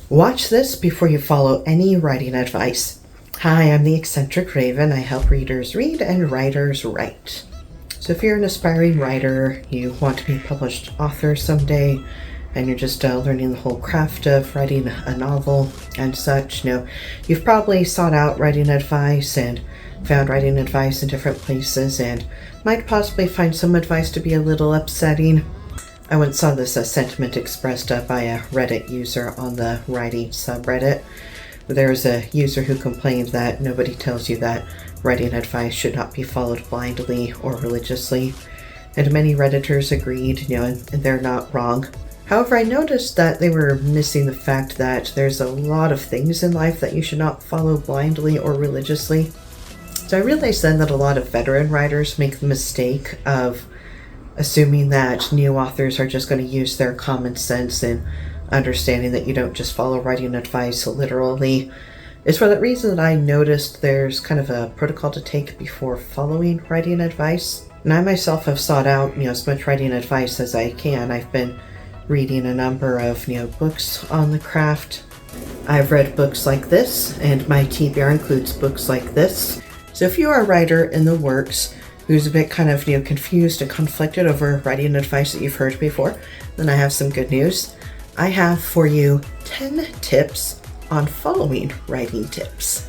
Watch this before you follow any writing advice. Hi, I'm the eccentric Raven. I help readers read and writers write. So if you're an aspiring writer, you want to be a published author someday, and you're just learning the whole craft of writing a novel and such, you've probably sought out writing advice and found writing advice in different places and might possibly find some advice to be a little upsetting. I once saw this sentiment expressed by a Reddit user on the writing subreddit. There was a user who complained that nobody tells you that writing advice should not be followed blindly or religiously, and many Redditors agreed, and they're not wrong. However, I noticed that they were missing the fact that there's a lot of things in life that you should not follow blindly or religiously. So I realized then that a lot of veteran writers make the mistake of assuming that new authors are just going to use their common sense and understanding that you don't just follow writing advice literally. It's for that reason that I noticed there's kind of a protocol to take before following writing advice. And I myself have sought out, as much writing advice as I can. I've been reading a number of, books on the craft. I've read books like this, and my TBR includes books like this. So if you are a writer in the works who's a bit kind of, confused and conflicted over writing advice that you've heard before, then I have some good news. I have for you 10 tips on following writing tips,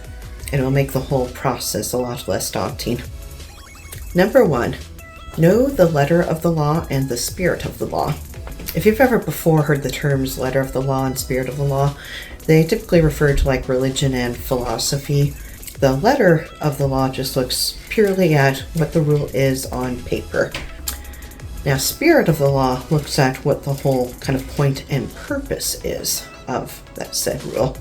and it'll make the whole process a lot less daunting. Number 1, know the letter of the law and the spirit of the law. If you've ever before heard the terms letter of the law and spirit of the law, they typically refer to like religion and philosophy. The letter of the law just looks purely at what the rule is on paper. Now, spirit of the law looks at what the whole kind of point and purpose is of that said rule.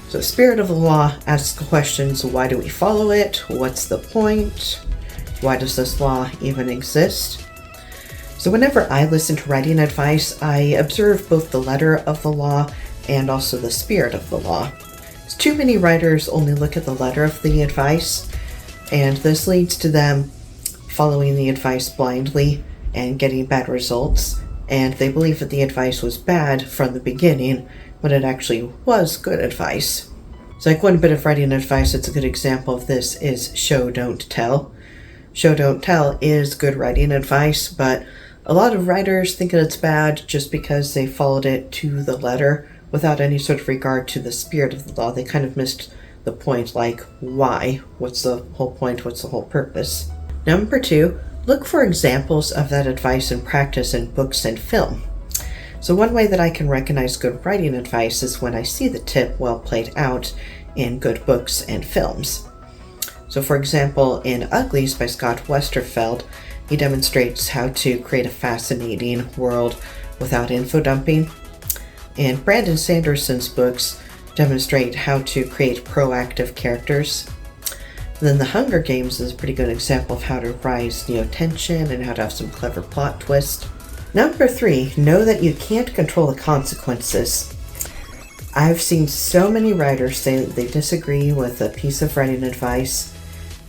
So spirit of the law asks the questions, why do we follow it? What's the point? Why does this law even exist? So whenever I listen to writing advice, I observe both the letter of the law and also the spirit of the law. Too many writers only look at the letter of the advice, and this leads to them following the advice blindly and getting bad results, and they believe that the advice was bad from the beginning when it actually was good advice. So like one bit of writing advice that's a good example of this is show don't tell. Show don't tell is good writing advice, but a lot of writers think that it's bad just because they followed it to the letter without any sort of regard to the spirit of the law. They kind of missed the point, like why? What's the whole point? What's the whole purpose? Number 2, look for examples of that advice in practice in books and film. So one way that I can recognize good writing advice is when I see the tip well played out in good books and films. So for example, in Uglies by Scott Westerfeld, he demonstrates how to create a fascinating world without info dumping. And Brandon Sanderson's books demonstrate how to create proactive characters. And then The Hunger Games is a pretty good example of how to rise tension and how to have some clever plot twist. Number 3, know that you can't control the consequences. I've seen so many writers say that they disagree with a piece of writing advice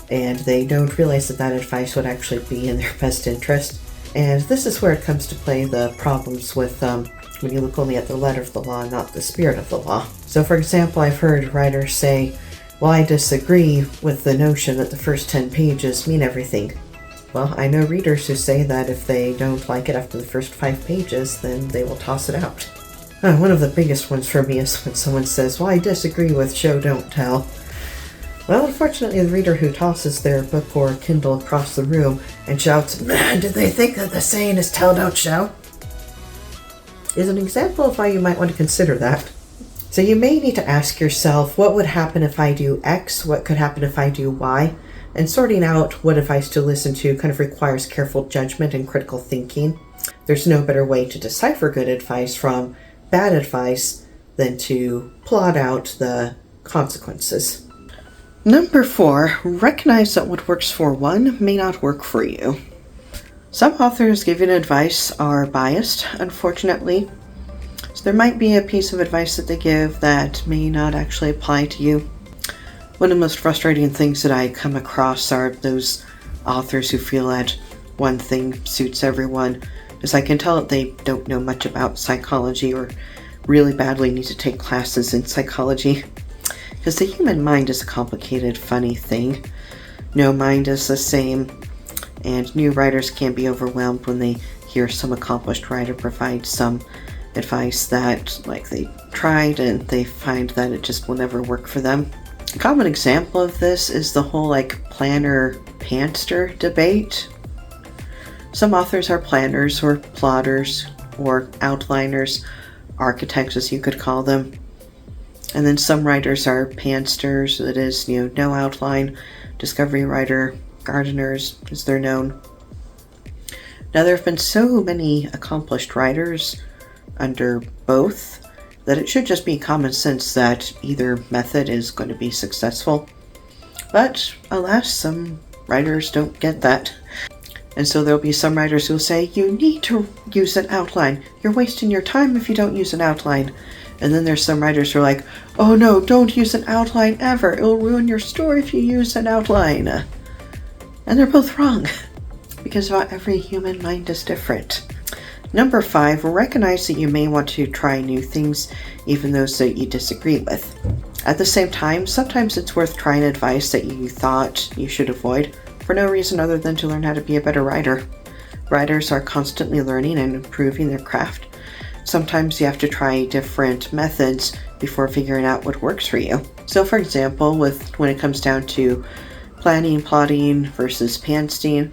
and they don't realize that that advice would actually be in their best interest. And this is where it comes to play the problems with when you look only at the letter of the law, not the spirit of the law. So for example, I've heard writers say, well, I disagree with the notion that the first 10 pages mean everything. Well, I know readers who say that if they don't like it after the first 5 pages, then they will toss it out. One of the biggest ones for me is when someone says, well, I disagree with show don't tell. Well, unfortunately, the reader who tosses their book or Kindle across the room and shouts, man, did they think that the saying is tell, don't show? Is an example of why you might want to consider that. So you may need to ask yourself, what would happen if I do X? What could happen if I do Y? And sorting out what advice to listen to kind of requires careful judgment and critical thinking. There's no better way to decipher good advice from bad advice than to plot out the consequences. Number 4, recognize that what works for one may not work for you. Some authors giving advice are biased, unfortunately. So there might be a piece of advice that they give that may not actually apply to you. One of the most frustrating things that I come across are those authors who feel that one thing suits everyone, as I can tell that they don't know much about psychology or really badly need to take classes in psychology, because the human mind is a complicated, funny thing. No mind is the same, and new writers can be overwhelmed when they hear some accomplished writer provide some advice that, like, they tried and they find that it just will never work for them. A common example of this is the whole, like, planner-pantster debate. Some authors are planners or plotters or outliners, architects as you could call them. And then some writers are pantsters, that is, no outline, discovery writer, gardeners, as they're known. Now, there have been so many accomplished writers under both that it should just be common sense that either method is going to be successful. But alas, some writers don't get that. And so there'll be some writers who'll say, you need to use an outline. You're wasting your time if you don't use an outline. And then there's some writers who are like, oh no, don't use an outline ever. It'll ruin your story if you use an outline. And they're both wrong, because about every human mind is different. Number 5, recognize that you may want to try new things, even those that you disagree with. At the same time, sometimes it's worth trying advice that you thought you should avoid for no reason other than to learn how to be a better writer. Writers are constantly learning and improving their craft. Sometimes you have to try different methods before figuring out what works for you. So for example, when it comes down to planning, plotting versus pantsing,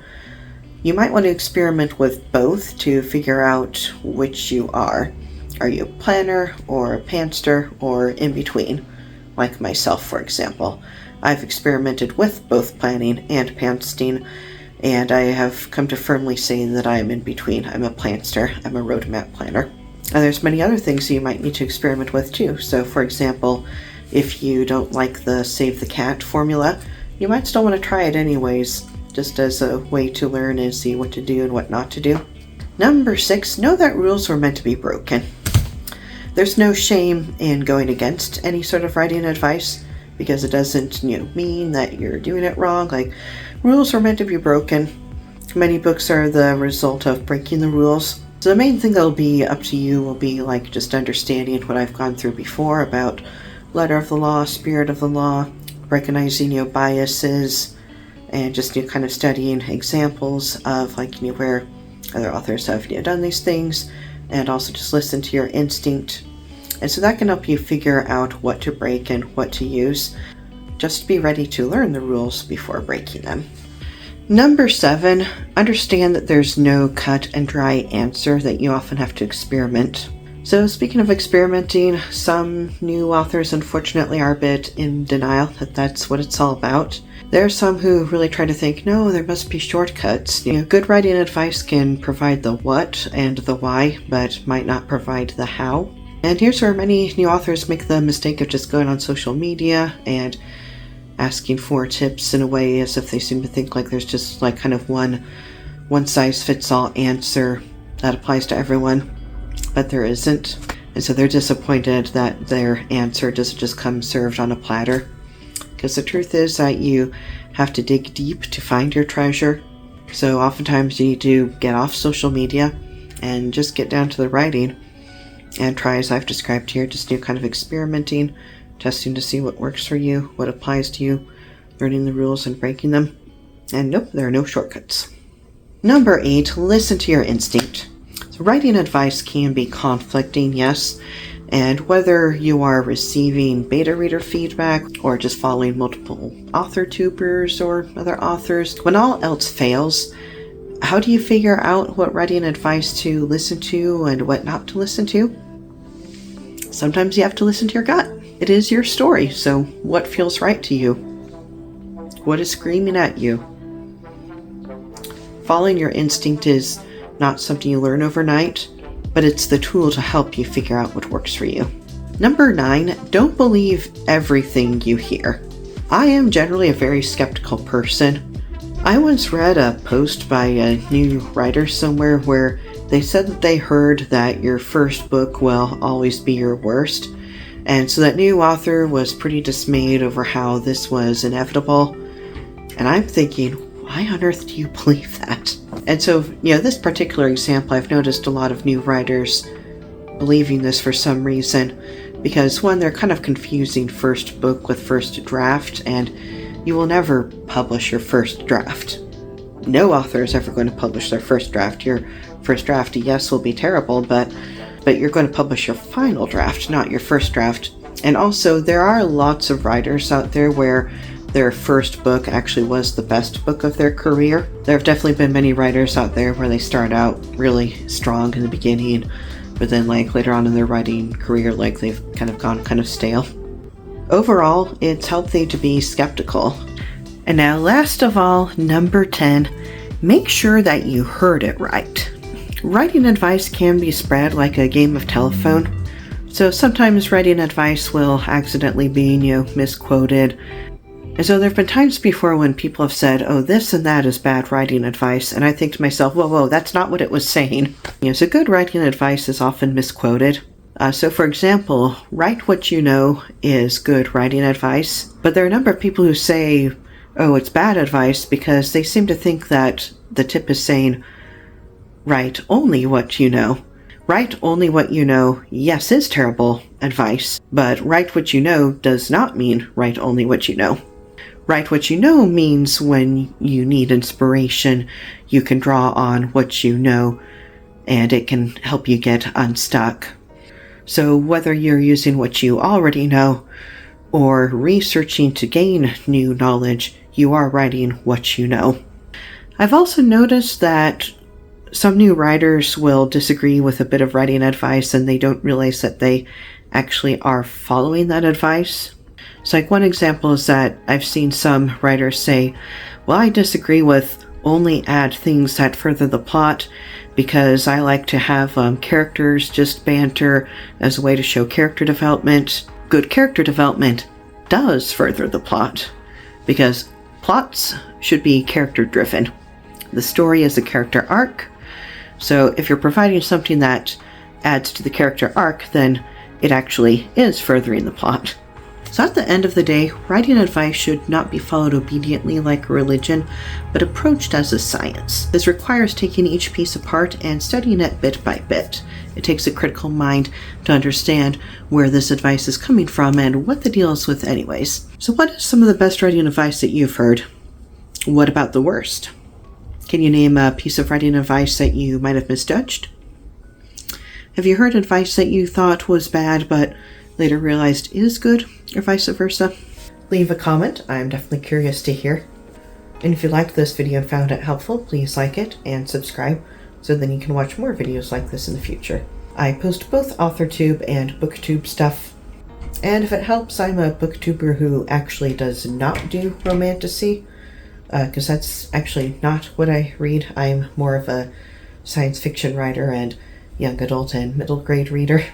you might want to experiment with both to figure out which you are. Are you a planner or a pantster or in between? Like myself, for example. I've experimented with both planning and pantsing, and I have come to firmly say that I am in between. I'm a plantster. I'm a roadmap planner. And there's many other things you might need to experiment with too. So for example, if you don't like the save the cat formula, you might still want to try it anyways, just as a way to learn and see what to do and what not to do. Number 6, know that rules are meant to be broken. There's no shame in going against any sort of writing advice, because it doesn't mean that you're doing it wrong. Like, rules are meant to be broken. Many books are the result of breaking the rules. So the main thing that'll be up to you will be like just understanding what I've gone through before about letter of the law, spirit of the law, recognizing biases, and just kind of studying examples of where other authors have done these things, and also just listen to your instinct. And so that can help you figure out what to break and what to use. Just be ready to learn the rules before breaking them. Number 7, understand that there's no cut and dry answer, that you often have to experiment. So speaking of experimenting, some new authors unfortunately are a bit in denial that that's what it's all about. There are some who really try to think, no, there must be shortcuts. Good writing advice can provide the what and the why, but might not provide the how. And here's where many new authors make the mistake of just going on social media and asking for tips in a way as if they seem to think like there's just kind of one size fits all answer that applies to everyone, but there isn't. And so they're disappointed that their answer doesn't just come served on a platter. Because the truth is that you have to dig deep to find your treasure. So oftentimes you need to get off social media and just get down to the writing and try, as I've described here, just kind of experimenting, testing to see what works for you, what applies to you, learning the rules and breaking them. And nope, there are no shortcuts. Number 8, listen to your instinct. So writing advice can be conflicting, yes, and whether you are receiving beta reader feedback or just following multiple authortubers or other authors, when all else fails, how do you figure out what writing advice to listen to and what not to listen to? Sometimes you have to listen to your gut. It is your story, so what feels right to you? What is screaming at you? Following your instinct is not something you learn overnight, but it's the tool to help you figure out what works for you. Number 9, don't believe everything you hear. I am generally a very skeptical person. I once read a post by a new writer somewhere where they said that they heard that your first book will always be your worst. And so that new author was pretty dismayed over how this was inevitable. And I'm thinking, why on earth do you believe that? And so, this particular example, I've noticed a lot of new writers believing this for some reason, because one, they're kind of confusing first book with first draft, and you will never publish your first draft. No author is ever going to publish their first draft. Your first draft, yes, will be terrible, but you're going to publish your final draft, not your first draft. And also, there are lots of writers out there where their first book actually was the best book of their career. There have definitely been many writers out there where they start out really strong in the beginning, but then like later on in their writing career, like they've kind of gone kind of stale. Overall, it's healthy to be skeptical. And now, last of all, number 10, make sure that you heard it right. Writing advice can be spread like a game of telephone. So sometimes writing advice will accidentally be, misquoted. And so there have been times before when people have said, oh, this and that is bad writing advice. And I think to myself, whoa, that's not what it was saying. So good writing advice is often misquoted. So for example, write what you know is good writing advice. But there are a number of people who say, oh, it's bad advice, because they seem to think that the tip is saying, write only what you know. Write only what you know, yes, is terrible advice, but write what you know does not mean write only what you know. Write what you know means when you need inspiration, you can draw on what you know, and it can help you get unstuck. So whether you're using what you already know or researching to gain new knowledge, you are writing what you know. I've also noticed that some new writers will disagree with a bit of writing advice and they don't realize that they actually are following that advice. So like one example is that I've seen some writers say, well, I disagree with only add things that further the plot because I like to have characters just banter as a way to show character development. Good character development does further the plot because plots should be character driven. The story is a character arc. So if you're providing something that adds to the character arc, then it actually is furthering the plot. So at the end of the day, writing advice should not be followed obediently like a religion, but approached as a science. This requires taking each piece apart and studying it bit by bit. It takes a critical mind to understand where this advice is coming from and what the deal is with anyways. So what is some of the best writing advice that you've heard? What about the worst? Can you name a piece of writing advice that you might have misjudged? Have you heard advice that you thought was bad but later realized is good, or vice versa? Leave a comment. I'm definitely curious to hear. And if you liked this video and found it helpful, please like it and subscribe so then you can watch more videos like this in the future. I post both authortube and booktube stuff. And if it helps, I'm a booktuber who actually does not do romantasy. Because that's actually not what I read. I'm more of a science fiction writer and young adult and middle grade reader.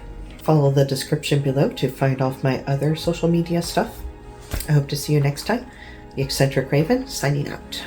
Follow the description below to find all of my other social media stuff. I hope to see you next time. The Eccentric Raven, signing out.